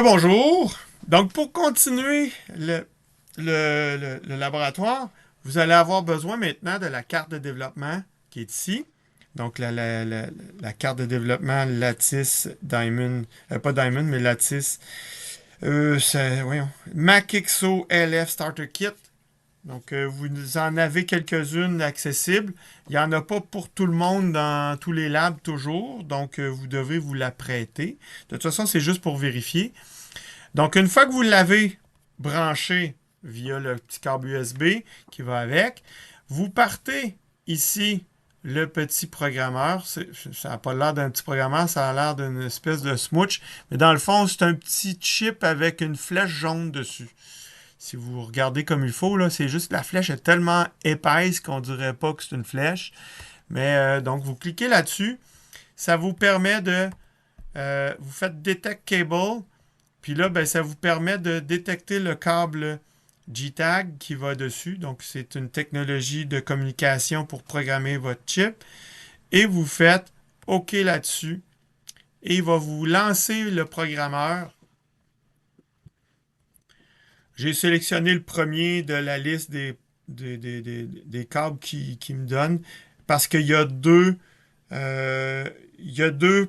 Bonjour. Donc, pour continuer le laboratoire, vous allez avoir besoin maintenant de la carte de développement qui est ici. Donc, la carte de développement Lattice Diamond, pas Diamond, mais Lattice, voyons, MacXO LF Starter Kit. Donc, vous en avez quelques-unes accessibles. Il n'y en a pas pour tout le monde dans tous les labs toujours. Donc, vous devez vous la prêter. De toute façon, c'est juste pour vérifier. Donc, une fois que vous l'avez branché via le petit câble USB qui va avec, vous partez ici le petit programmeur. Ça n'a pas l'air d'un petit programmeur, ça a l'air d'une espèce de smooch. Mais dans le fond, c'est un petit chip avec une flèche jaune dessus. Si vous regardez comme il faut, là, c'est juste que la flèche est tellement épaisse qu'on ne dirait pas que c'est une flèche. Mais donc, vous cliquez là-dessus. Ça vous permet de... vous faites Detect Cable. Puis là, ben, ça vous permet de détecter le câble JTAG qui va dessus. Donc, c'est une technologie de communication pour programmer votre chip. Et vous faites OK là-dessus. Et il va vous lancer le programmeur. J'ai sélectionné le premier de la liste des câbles qui me donne parce qu'il y a deux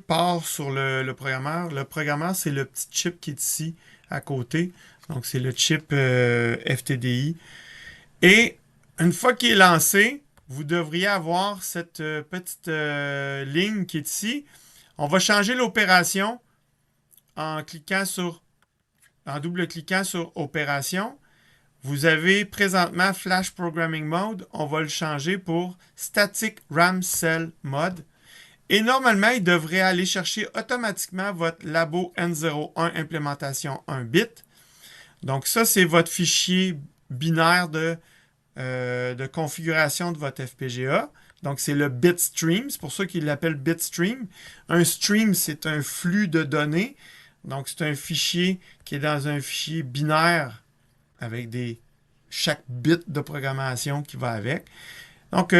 ports sur le programmeur. Le programmeur, c'est le petit chip qui est ici à côté. Donc, c'est le chip FTDI. Et une fois qu'il est lancé, vous devriez avoir cette petite ligne qui est ici. On va changer l'opération en en double-cliquant sur Opération. Vous avez présentement Flash Programming Mode. On va le changer pour Static RAM Cell Mode. Et normalement, il devrait aller chercher automatiquement votre Labo N01 implémentation 1 bit. Donc ça, c'est votre fichier binaire de configuration de votre FPGA. Donc c'est le bitstream, c'est pour ça qu'il l'appelle bitstream. Un stream, c'est un flux de données. Donc c'est un fichier qui est dans un fichier binaire avec chaque bit de programmation qui va avec. Donc,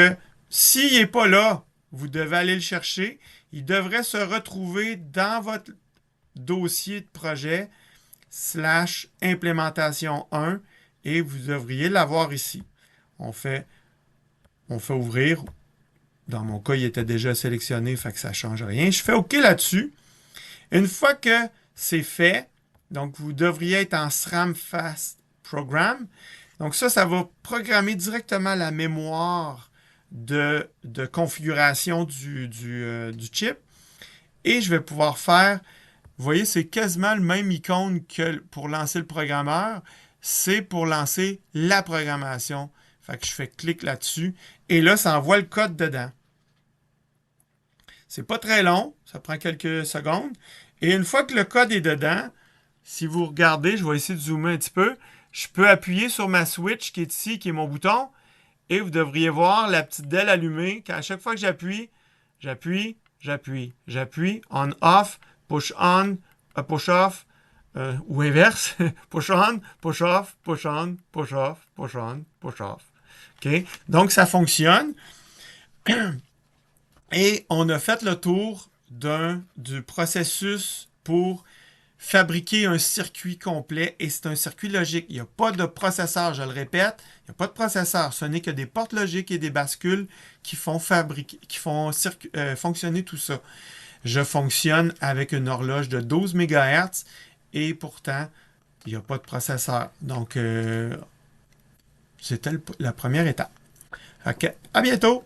s'il n'est pas là, vous devez aller le chercher. Il devrait se retrouver dans votre dossier de projet slash implémentation 1 et vous devriez l'avoir ici. On fait, on fait ouvrir. Dans mon cas, il était déjà sélectionné, fait que ça ne change rien. Je fais OK là-dessus. Une fois que c'est fait, donc vous devriez être en SRAM Fast Program. Donc ça va programmer directement la mémoire de configuration du chip. Et je vais pouvoir faire, vous voyez, c'est quasiment le même icône que pour lancer le programmeur. C'est pour lancer la programmation. Fait que je fais clic là-dessus. Et là, ça envoie le code dedans. C'est pas très long. Ça prend quelques secondes. Et une fois que le code est dedans, si vous regardez, je vais essayer de zoomer un petit peu. Je peux appuyer sur ma switch qui est ici, qui est mon bouton. Et vous devriez voir la petite DEL allumée. Qu'à chaque fois que j'appuie, j'appuie, on-off, push-on, push-off, ou inverse, push-on, push-off, push-on, push-off, push-on, push-off. OK? Donc, ça fonctionne. Et on a fait le tour du processus pour fabriquer un circuit complet et c'est un circuit logique. Il n'y a pas de processeur, je le répète, il n'y a pas de processeur. Ce n'est que des portes logiques et des bascules qui font fonctionner tout ça. Je fonctionne avec une horloge de 12 MHz et pourtant, il n'y a pas de processeur. Donc, c'était la première étape. OK, à bientôt!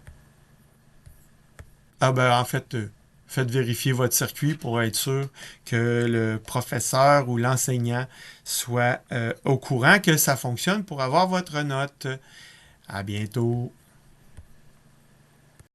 Ah ben, en fait, faites vérifier votre circuit pour être sûr que le professeur ou l'enseignant soit au courant que ça fonctionne pour avoir votre note. À bientôt.